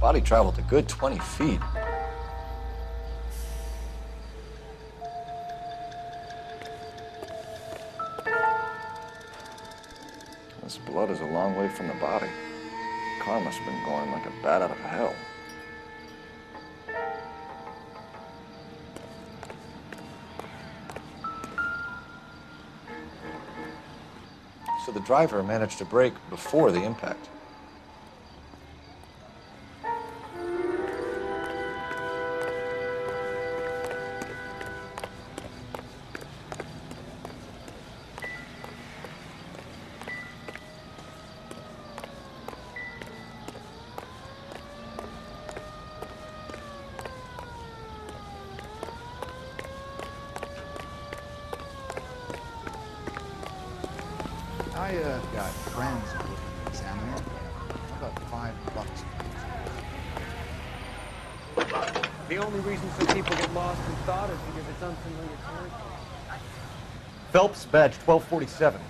Body traveled a good 20 feet. This blood is a long way from the body. The car must have been going like a bat out of hell. So the driver managed to brake before the impact. I got friends who would examine it. How about $5? The only reason some people get lost in thought is because it's unfamiliar territory. Phelps, badge 1247.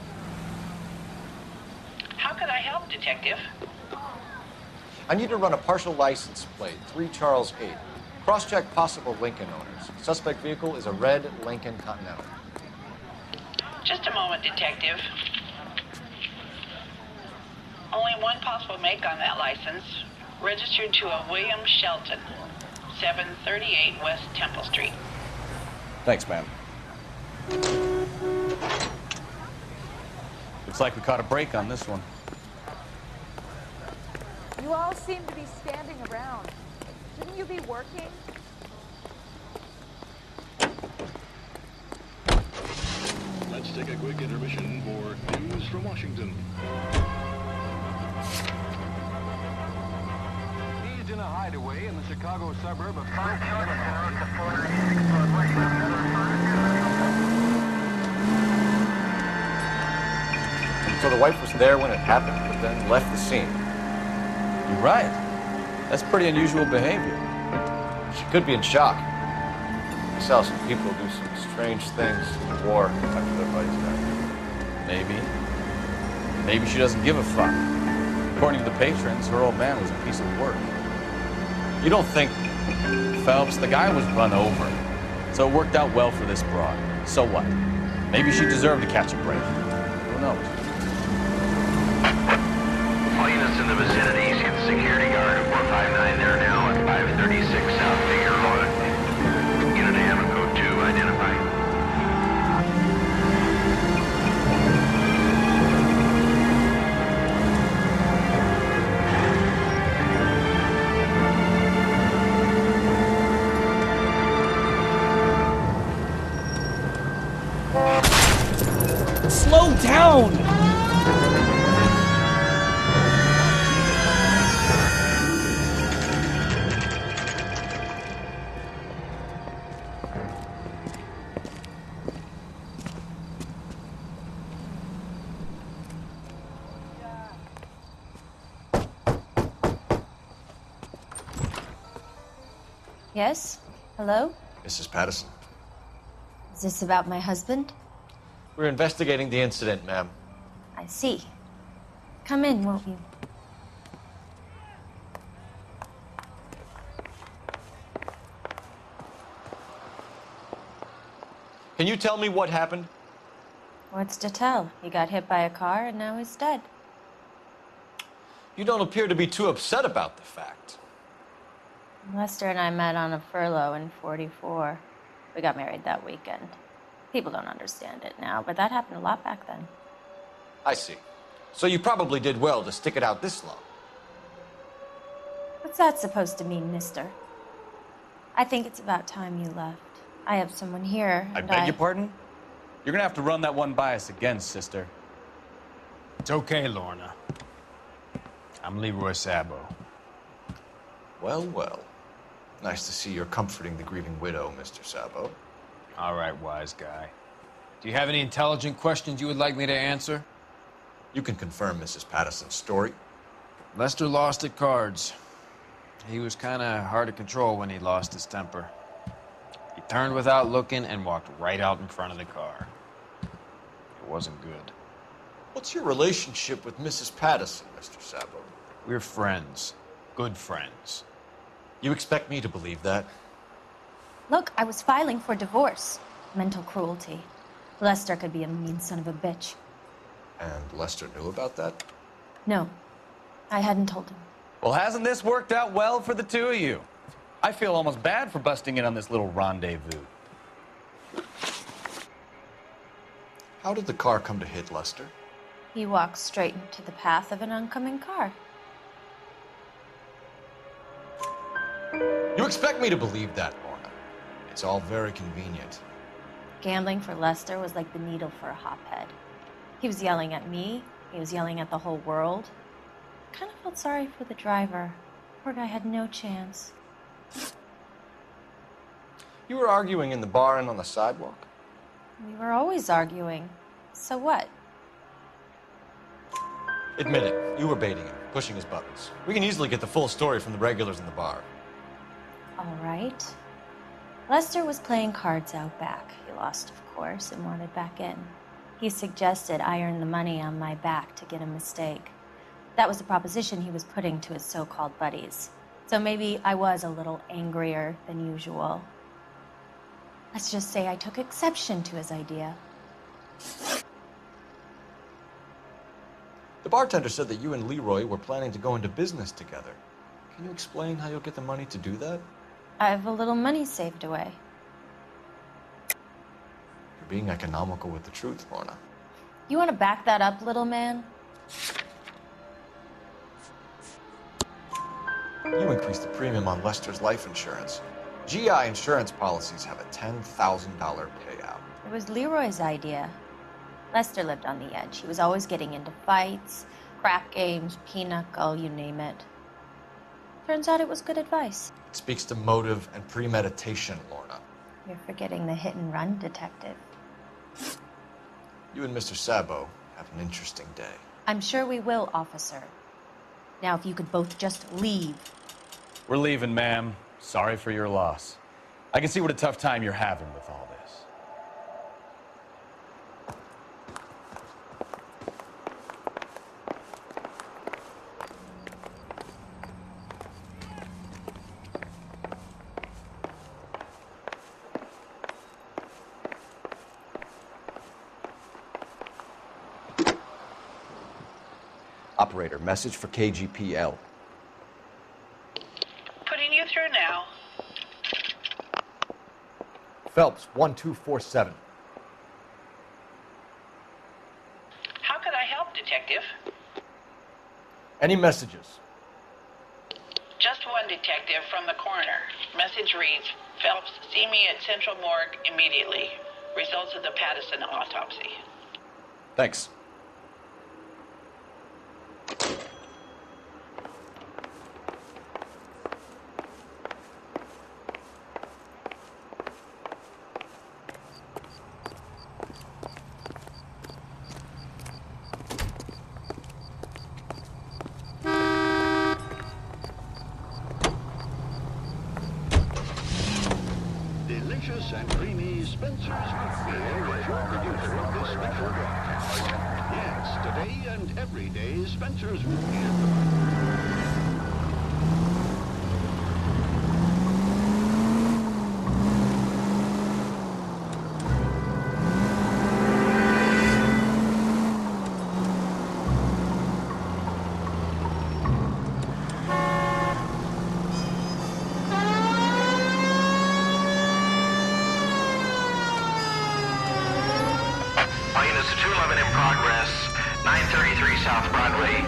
How can I help, Detective? I need to run a partial license plate, 3 Charles 8. Cross-check possible Lincoln owners. Suspect vehicle is a red Lincoln Continental. Just a moment, Detective. Only one possible make on that license. Registered to a William Shelton, 738 West Temple Street. Thanks, ma'am. Looks like we caught a break on this one. You all seem to be standing around. Shouldn't you be working? Let's take a quick intermission for news from Washington. He's in a hideaway in the Chicago suburb of So the wife was there when it happened, but then left the scene. You're right. That's pretty unusual behavior. She could be in shock. I saw some people do some strange things in the war after their buddies died. Maybe. Maybe she doesn't give a fuck. According to the patrons, her old man was a piece of work. You don't think... Phelps, the guy was run over. So it worked out well for this broad. So what? Maybe she deserved to catch a break. Who knows? All units in the vicinity, see the security guard at 459 there now at 536 South Figure Road. Unit AM and code 2 identified. Slow down! Yes? Hello? Mrs. Patterson. Is this about my husband? We're investigating the incident, ma'am. I see. Come in, won't you? Can you tell me what happened? What's to tell? He got hit by a car and now he's dead. You don't appear to be too upset about the fact. Lester and I met on a furlough in '44. We got married that weekend. People don't understand it now, but that happened a lot back then. I see. So you probably did well to stick it out this long. What's that supposed to mean, mister? I think it's about time you left. I have someone here, I and beg your pardon? You're gonna have to run that one by us again, sister. It's okay, Lorna. I'm Leroy Sabo. Well, well. Nice to see you're comforting the grieving widow, Mr. Sabo. All right, wise guy. Do you have any intelligent questions you would like me to answer? You can confirm Mrs. Patterson's story. Lester lost at cards. He was kind of hard to control when he lost his temper. He turned without looking and walked right out in front of the car. It wasn't good. What's your relationship with Mrs. Patterson, Mr. Sabo? We're friends. good friends. You expect me to believe that? Look, I was filing for divorce. Mental cruelty. Lester could be a mean son of a bitch. And Lester knew about that? No, I hadn't told him. Well, hasn't this worked out well for the two of you? I feel almost bad for busting in on this little rendezvous. How did the car come to hit Lester? He walked straight into the path of an oncoming car. You expect me to believe that, Lorna? It's all very convenient. Gambling for Lester was like the needle for a hophead. He was yelling at me. He was yelling at the whole world. I kind of felt sorry for the driver. Poor guy had no chance. You were arguing in the bar and on the sidewalk? We were always arguing. So what? Admit it, you were baiting him, pushing his buttons. We can easily get the full story from the regulars in the bar. All right. Lester was playing cards out back. He lost, of course, and wanted back in. He suggested I earn the money on my back to get a mistake. That was the proposition he was putting to his so-called buddies. So maybe I was a little angrier than usual. Let's just say I took exception to his idea. The bartender said that you and Leroy were planning to go into business together. Can you explain how you'll get the money to do that? I have a little money saved away. You're being economical with the truth, Lorna. You want to back that up, little man? You increased the premium on Lester's life insurance. GI insurance policies have a $10,000 payout. It was Leroy's idea. Lester lived on the edge. He was always getting into fights, crap games, pinochle, you name it. Turns out it was good advice. It speaks to motive and premeditation, Lorna. You're forgetting the hit-and-run detective. You and Mr. Sabo have an interesting day. I'm sure we will, officer. Now, if you could both just leave. We're leaving, ma'am. Sorry for your loss. I can see what a tough time you're having with all this. Operator, message for KGPL. Putting you through now. Phelps, 1247. How could I help, Detective? Any messages? Just one detective from the coroner. Message reads, Phelps, see me at Central Morgue immediately. Results of the Pattison autopsy. Thanks. Delicious and creamy Spencer's Root Beer is your producer of this special broadcast. Yes, today and every day, Spencer's Root Beer. All units to 211 in progress. 933 South Broadway.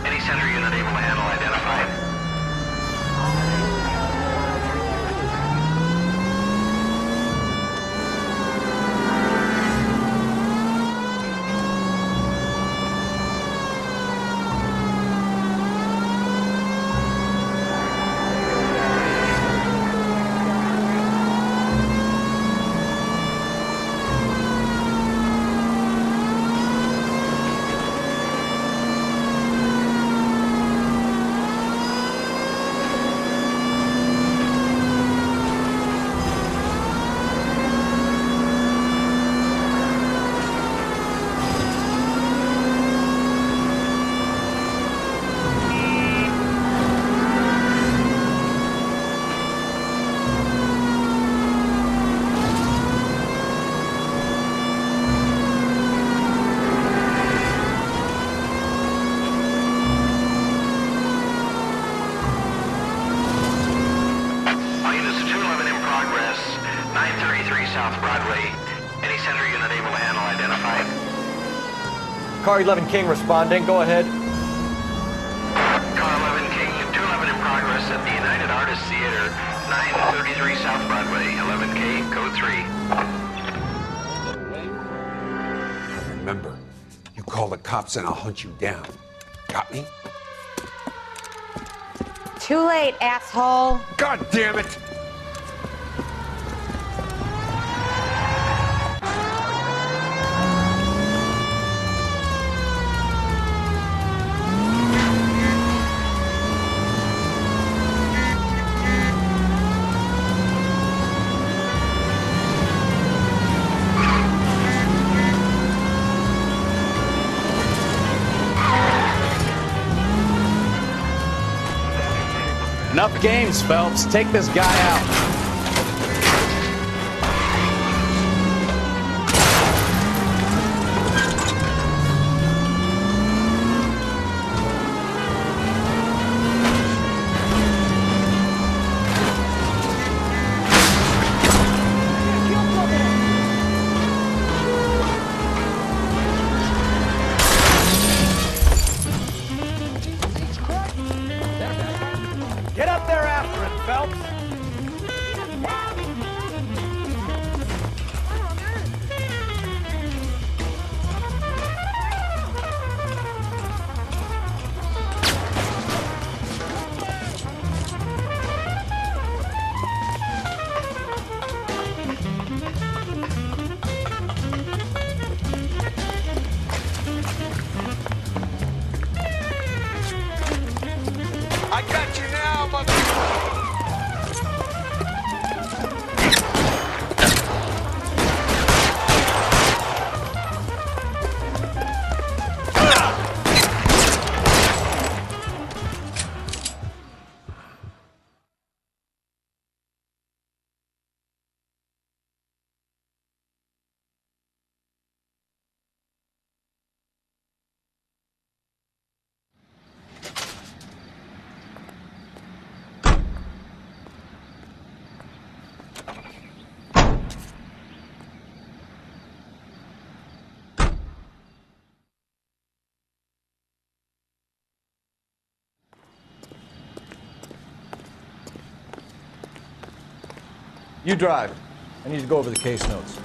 Any center unit able to handle identified. Car 11 King responding. Go ahead. Car 11 King, 211 in progress at the United Artists Theater, 933 South Broadway. 11K, code 3. Remember, you call the cops and I'll hunt you down. Got me? Too late, asshole. God damn it! Enough games, Phelps. Take this guy out. Get up there after him, Phelps. I got you now, mother... You drive. I need to go over the case notes.